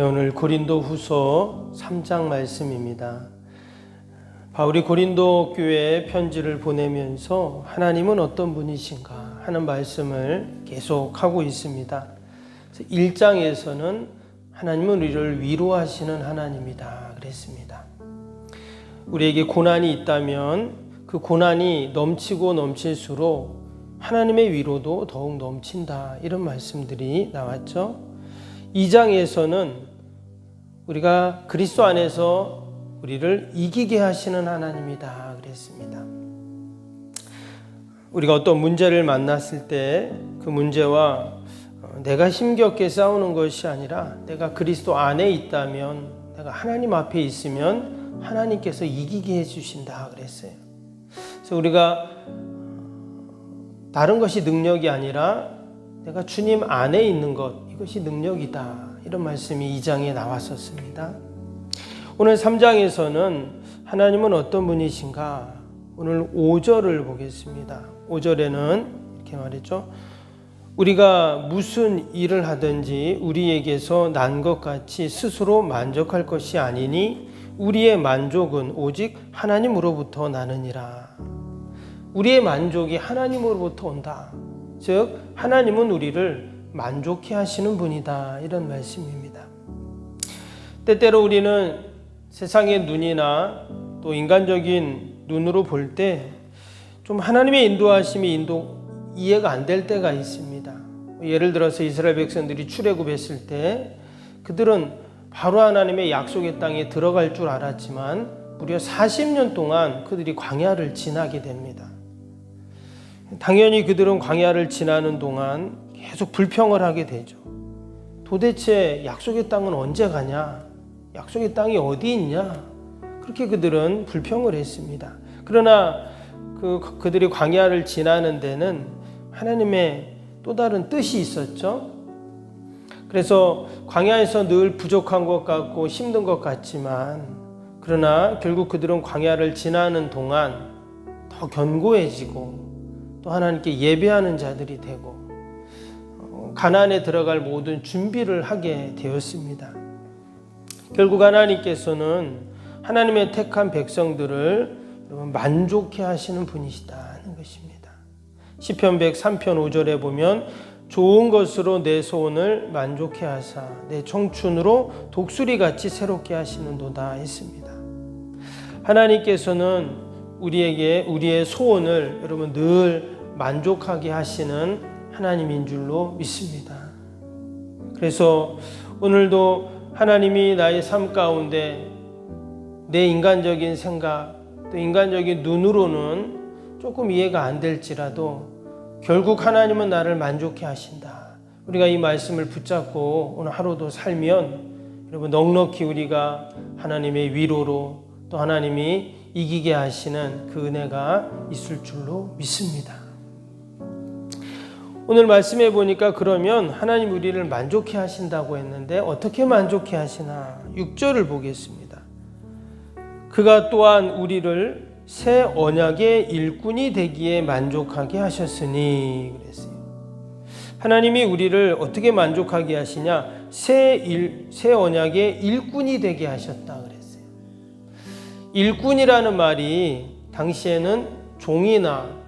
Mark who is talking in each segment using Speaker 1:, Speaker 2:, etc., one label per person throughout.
Speaker 1: 오늘 고린도후서 3장 말씀입니다. 바울이 고린도 교회에 편지를 보내면서 하나님은 어떤 분이신가 하는 말씀을 계속하고 있습니다. 1장에서는 하나님은 우리를 위로하시는 하나님이다 그랬습니다. 우리에게 고난이 있다면 그 고난이 넘치고 넘칠수록 하나님의 위로도 더욱 넘친다, 이런 말씀들이 나왔죠. 2장에서는 우리가 그리스도 안에서 우리를 이기게 하시는 하나님이다 그랬습니다. 우리가 어떤 문제를 만났을 때 그 문제와 내가 힘겹게 싸우는 것이 아니라 내가 그리스도 안에 있다면, 내가 하나님 앞에 있으면 하나님께서 이기게 해주신다 그랬어요. 그래서 우리가 다른 것이 능력이 아니라 내가 주님 안에 있는 것, 이것이 능력이다, 이런 말씀이 2장에 나왔었습니다. 오늘 3장에서는 하나님은 어떤 분이신가? 오늘 5절을 보겠습니다. 5절에는 이렇게 말했죠. 우리가 무슨 일을 하든지 우리에게서 난 것 같이 스스로 만족할 것이 아니니 우리의 만족은 오직 하나님으로부터 나느니라. 우리의 만족이 하나님으로부터 온다. 즉 하나님은 우리를 만족해 하시는 분이다, 이런 말씀입니다. 때때로 우리는 세상의 눈이나 또 인간적인 눈으로 볼 때 좀 하나님의 인도하심이 이해가 안 될 때가 있습니다. 예를 들어서 이스라엘 백성들이 출애굽했을 때 그들은 바로 하나님의 약속의 땅에 들어갈 줄 알았지만 무려 40년 동안 그들이 광야를 지나게 됩니다. 당연히 그들은 광야를 지나는 동안 계속 불평을 하게 되죠. 도대체 약속의 땅은 언제 가냐? 약속의 땅이 어디 있냐? 그렇게 그들은 불평을 했습니다. 그러나 그들이 광야를 지나는 데는 하나님의 또 다른 뜻이 있었죠. 그래서 광야에서 늘 부족한 것 같고 힘든 것 같지만, 그러나 결국 그들은 광야를 지나는 동안 더 견고해지고 또 하나님께 예배하는 자들이 되고 가나안에 들어갈 모든 준비를 하게 되었습니다. 결국 하나님께서는 하나님의 택한 백성들을 만족해 하시는 분이시다는 것입니다. 시편 103편 5절에 보면 좋은 것으로 내 소원을 만족해 하사 내 청춘으로 독수리같이 새롭게 하시는도다 했습니다. 하나님께서는 우리에게 우리의 소원을 여러분 늘 만족하게 하시는 하나님인 줄로 믿습니다. 그래서 오늘도 하나님이 나의 삶 가운데 내 인간적인 생각, 또 인간적인 눈으로는 조금 이해가 안 될지라도 결국 하나님은 나를 만족해 하신다. 우리가 이 말씀을 붙잡고 오늘 하루도 살면 여러분 넉넉히 우리가 하나님의 위로로 또 하나님이 이기게 하시는 그 은혜가 있을 줄로 믿습니다. 오늘 말씀해 보니까 그러면 하나님 우리를 만족해 하신다고 했는데 어떻게 만족해 하시나? 6절을 보겠습니다. 그가 또한 우리를 새 언약의 일꾼이 되기에 만족하게 하셨으니 그랬어요. 하나님이 우리를 어떻게 만족하게 하시냐? 새 언약의 일꾼이 되게 하셨다 그랬어요. 일꾼이라는 말이 당시에는 종이나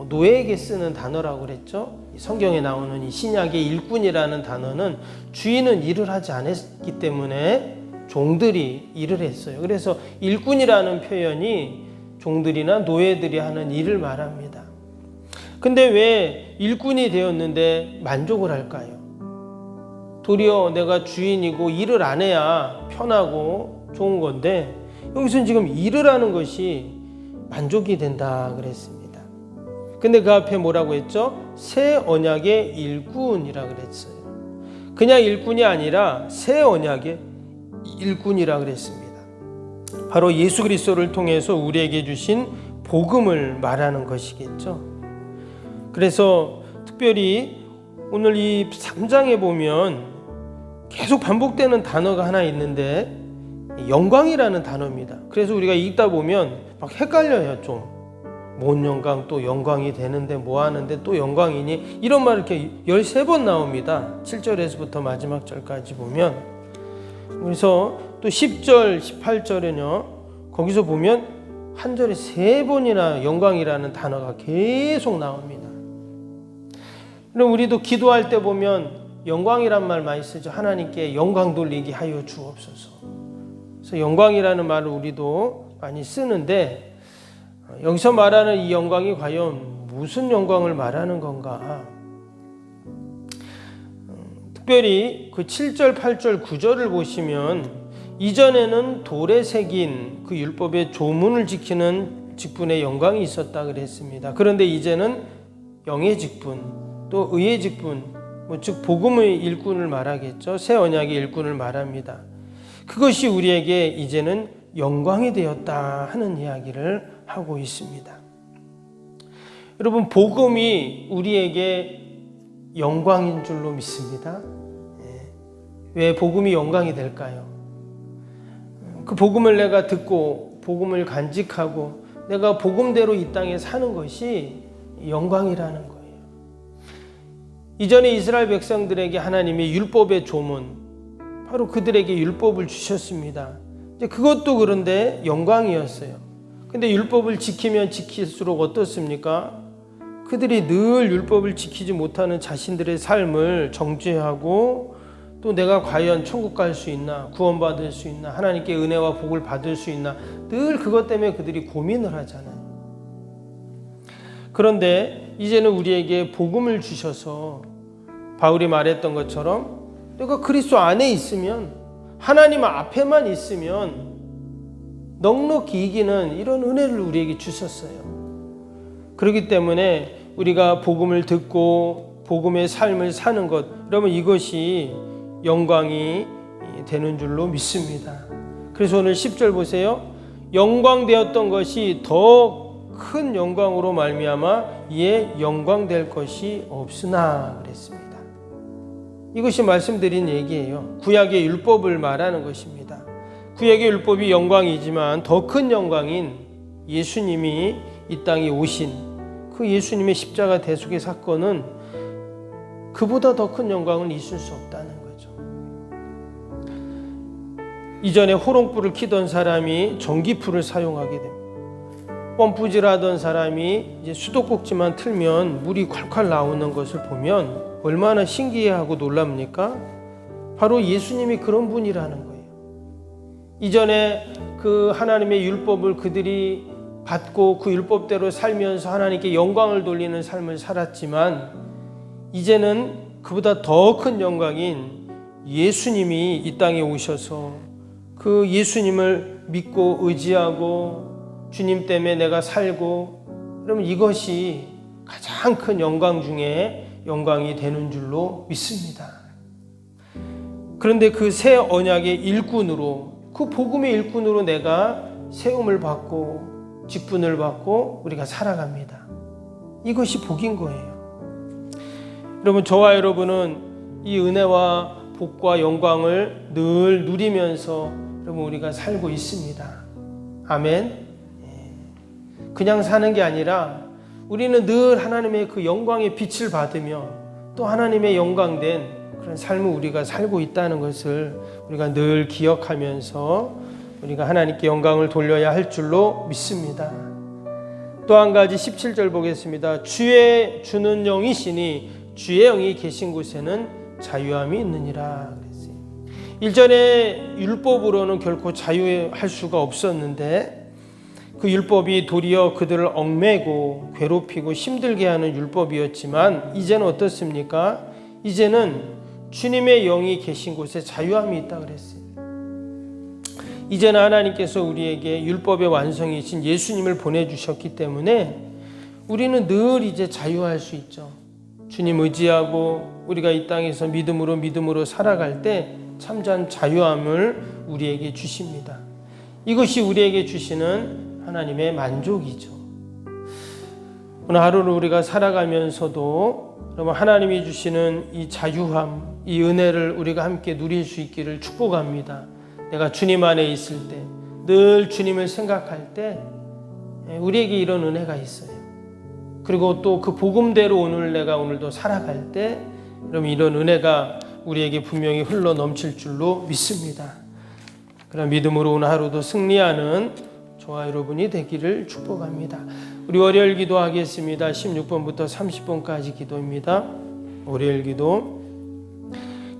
Speaker 1: 노예에게 쓰는 단어라고 그랬죠. 성경에 나오는 이 신약의 일꾼이라는 단어는 주인은 일을 하지 않았기 때문에 종들이 일을 했어요. 그래서 일꾼이라는 표현이 종들이나 노예들이 하는 일을 말합니다. 근데 왜 일꾼이 되었는데 만족을 할까요? 도리어 내가 주인이고 일을 안 해야 편하고 좋은 건데 여기서는 지금 일을 하는 것이 만족이 된다 그랬습니다. 근데 그 앞에 뭐라고 했죠? 새 언약의 일꾼이라 그랬어요. 그냥 일꾼이 아니라 새 언약의 일꾼이라 그랬습니다. 바로 예수 그리스도를 통해서 우리에게 주신 복음을 말하는 것이겠죠. 그래서 특별히 오늘 이 3장에 보면 계속 반복되는 단어가 하나 있는데 영광이라는 단어입니다. 그래서 우리가 읽다 보면 막 헷갈려요. 좀 뭔 영광, 또 영광이 되는데 뭐 하는데 또 영광이니, 이런 말 이렇게 13번 나옵니다. 7절에서부터 마지막 절까지 보면 그래서 또 10절, 18절에는요. 거기서 보면 한 절에 3번이나 영광이라는 단어가 계속 나옵니다. 그럼 우리도 기도할 때 보면 영광이란 말 많이 쓰죠. 하나님께 영광 돌리게 하여 주옵소서. 그래서 영광이라는 말을 우리도 많이 쓰는데 여기서 말하는 이 영광이 과연 무슨 영광을 말하는 건가? 특별히 그 7절, 8절, 9절을 보시면 이전에는 돌에 새긴 그 율법의 조문을 지키는 직분의 영광이 있었다 그랬습니다. 그런데 이제는 영의 직분, 또 의의 직분, 즉 복음의 일꾼을 말하겠죠. 새 언약의 일꾼을 말합니다. 그것이 우리에게 이제는 영광이 되었다 하는 이야기를 하고 있습니다. 여러분, 복음이 우리에게 영광인 줄로 믿습니다. 왜 복음이 영광이 될까요? 그 복음을 내가 듣고 복음을 간직하고 내가 복음대로 이 땅에 사는 것이 영광이라는 거예요. 이전에 이스라엘 백성들에게 하나님이 율법의 조문, 바로 그들에게 율법을 주셨습니다. 이제 그것도 그런데 영광이었어요. 근데 율법을 지키면 지킬수록 어떻습니까? 그들이 늘 율법을 지키지 못하는 자신들의 삶을 정죄하고 또 내가 과연 천국 갈 수 있나, 구원받을 수 있나, 하나님께 은혜와 복을 받을 수 있나, 늘 그것 때문에 그들이 고민을 하잖아요. 그런데 이제는 우리에게 복음을 주셔서 바울이 말했던 것처럼 내가 그리스도 안에 있으면, 하나님 앞에만 있으면 넉넉히 이기는 이런 은혜를 우리에게 주셨어요. 그렇기 때문에 우리가 복음을 듣고 복음의 삶을 사는 것, 여러분 이것이 영광이 되는 줄로 믿습니다. 그래서 오늘 10절 보세요. 영광되었던 것이 더 큰 영광으로 말미암아 이에 영광될 것이 없으나 그랬습니다. 이것이 말씀드린 얘기예요. 구약의 율법을 말하는 것입니다. 구약의 율법이 영광이지만 더 큰 영광인 예수님이 이 땅에 오신 그 예수님의 십자가 대속의 사건은 그보다 더 큰 영광은 있을 수 없다는 거죠. 이전에 호롱불을 켜던 사람이 전기불을 사용하게 됩니다. 펌프질하던 사람이 이제 수도꼭지만 틀면 물이 콸콸 나오는 것을 보면 얼마나 신기해하고 놀랍니까? 바로 예수님이 그런 분이라는 거예요. 이전에 그 하나님의 율법을 그들이 받고 그 율법대로 살면서 하나님께 영광을 돌리는 삶을 살았지만 이제는 그보다 더 큰 영광인 예수님이 이 땅에 오셔서 그 예수님을 믿고 의지하고 주님 때문에 내가 살고, 그러면 이것이 가장 큰 영광 중에 영광이 되는 줄로 믿습니다. 그런데 그 새 언약의 일꾼으로, 그 복음의 일꾼으로 내가 세움을 받고 직분을 받고 우리가 살아갑니다. 이것이 복인 거예요. 여러분, 저와 여러분은 이 은혜와 복과 영광을 늘 누리면서 여러분 우리가 살고 있습니다. 아멘. 그냥 사는 게 아니라 우리는 늘 하나님의 그 영광의 빛을 받으며 또 하나님의 영광된 그런 삶을 우리가 살고 있다는 것을 우리가 늘 기억하면서 우리가 하나님께 영광을 돌려야 할 줄로 믿습니다. 또 한 가지 17절 보겠습니다. 주의 주는 영이시니 주의 영이 계신 곳에는 자유함이 있느니라 그랬어요. 일전에 율법으로는 결코 자유할 수가 없었는데 그 율법이 도리어 그들을 얽매고 괴롭히고 힘들게 하는 율법이었지만 이제는 어떻습니까? 이제는 주님의 영이 계신 곳에 자유함이 있다 그랬어요. 이제는 하나님께서 우리에게 율법의 완성이신 예수님을 보내주셨기 때문에 우리는 늘 이제 자유할 수 있죠. 주님 의지하고 우리가 이 땅에서 믿음으로 살아갈 때 참전 자유함을 우리에게 주십니다. 이것이 우리에게 주시는 하나님의 만족이죠. 오늘 하루를 우리가 살아가면서도 여러분 하나님이 주시는 이 자유함, 이 은혜를 우리가 함께 누릴 수 있기를 축복합니다. 내가 주님 안에 있을 때, 늘 주님을 생각할 때 우리에게 이런 은혜가 있어요. 그리고 또 그 복음대로 오늘 내가 오늘도 살아갈 때 여러분 이런 은혜가 우리에게 분명히 흘러 넘칠 줄로 믿습니다. 그런 믿음으로 오늘 하루도 승리하는 저와 여러분이 되기를 축복합니다. 우리 월요일 기도하겠습니다. 16번부터 30번까지 기도입니다. 월요일 기도.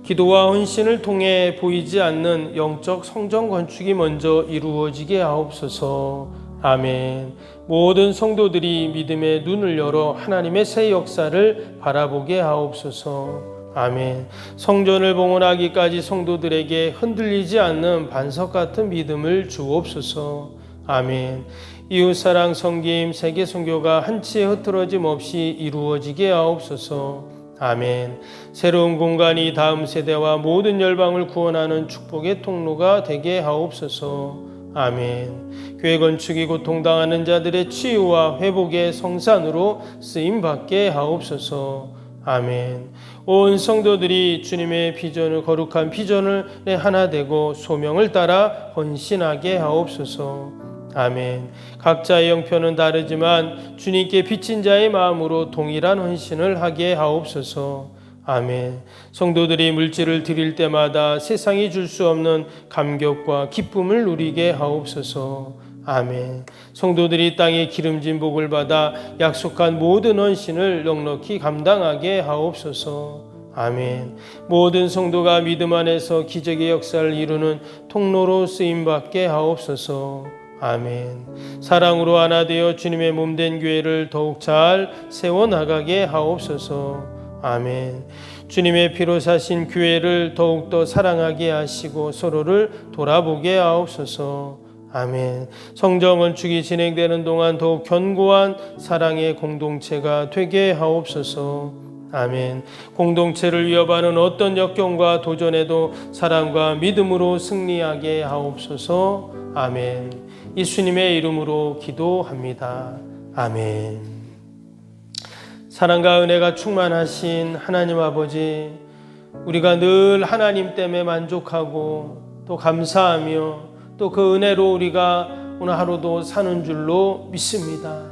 Speaker 1: 기도와 헌신을 통해 보이지 않는 영적 성전 건축이 먼저 이루어지게 하옵소서. 아멘. 모든 성도들이 믿음의 눈을 열어 하나님의 새 역사를 바라보게 하옵소서. 아멘. 성전을 봉헌하기까지 성도들에게 흔들리지 않는 반석 같은 믿음을 주옵소서. 아멘. 이웃사랑 섬김 세계 선교가 한치의 흐트러짐 없이 이루어지게 하옵소서. 아멘. 새로운 공간이 다음 세대와 모든 열방을 구원하는 축복의 통로가 되게 하옵소서. 아멘. 교회 건축이 고통당하는 자들의 치유와 회복의 성산으로 쓰임받게 하옵소서. 아멘. 온 성도들이 주님의 비전을 거룩한 비전을 하나 되고 소명을 따라 헌신하게 하옵소서. 아멘. 각자의 형편은 다르지만 주님께 빚진 자의 마음으로 동일한 헌신을 하게 하옵소서. 아멘. 성도들이 물질을 드릴 때마다 세상이 줄 수 없는 감격과 기쁨을 누리게 하옵소서. 아멘. 성도들이 땅에 기름진 복을 받아 약속한 모든 헌신을 넉넉히 감당하게 하옵소서. 아멘. 모든 성도가 믿음 안에서 기적의 역사를 이루는 통로로 쓰임받게 하옵소서. 아멘. 사랑으로 하나 되어 주님의 몸된 교회를 더욱 잘 세워나가게 하옵소서. 아멘. 주님의 피로 사신 교회를 더욱더 사랑하게 하시고 서로를 돌아보게 하옵소서. 아멘. 성전 건축이 진행되는 동안 더욱 견고한 사랑의 공동체가 되게 하옵소서. 아멘. 공동체를 위협하는 어떤 역경과 도전에도 사랑과 믿음으로 승리하게 하옵소서. 아멘. 예수님의 이름으로 기도합니다. 아멘. 사랑과 은혜가 충만하신 하나님 아버지, 우리가 늘 하나님 때문에 만족하고 또 감사하며 또 그 은혜로 우리가 오늘 하루도 사는 줄로 믿습니다.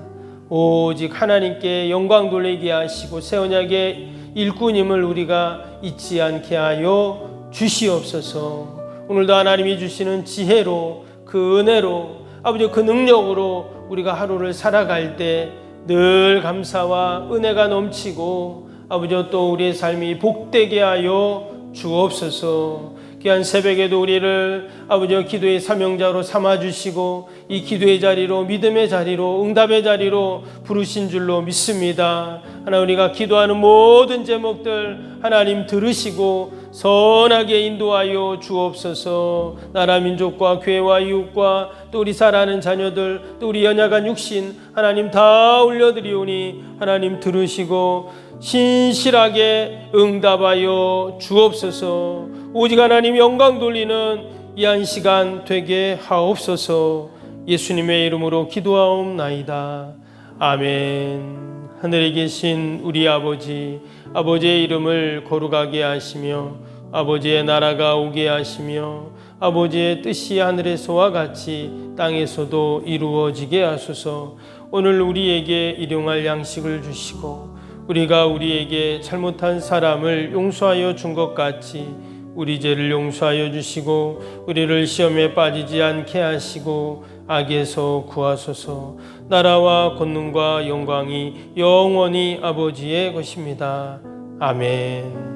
Speaker 1: 오직 하나님께 영광 돌리게 하시고 새 언약의 일꾼임을 우리가 잊지 않게 하여 주시옵소서. 오늘도 하나님이 주시는 지혜로 그 은혜로 아버지 그 능력으로 우리가 하루를 살아갈 때 늘 감사와 은혜가 넘치고 아버지 또 우리의 삶이 복되게 하여 주옵소서. 귀한 새벽에도 우리를 아버지 기도의 사명자로 삼아주시고 이 기도의 자리로 믿음의 자리로 응답의 자리로 부르신 줄로 믿습니다. 하나님 우리가 기도하는 모든 제목들 하나님 들으시고 선하게 인도하여 주옵소서. 나라 민족과 교회와 이웃과 또 우리 사랑하는 자녀들 또 우리 연약한 육신 하나님 다 올려드리오니 하나님 들으시고 신실하게 응답하여 주옵소서. 오직 하나님 영광 돌리는 이 한 시간 되게 하옵소서. 예수님의 이름으로 기도하옵나이다. 아멘. 하늘에 계신 우리 아버지, 아버지의 이름을 거룩하게 하시며 아버지의 나라가 오게 하시며 아버지의 뜻이 하늘에서와 같이 땅에서도 이루어지게 하소서. 오늘 우리에게 일용할 양식을 주시고 우리가 우리에게 잘못한 사람을 용서하여 준 것 같이 우리 죄를 용서하여 주시고 우리를 시험에 빠지지 않게 하시고 악에서 구하소서. 나라와 권능과 영광이 영원히 아버지의 것입니다. 아멘.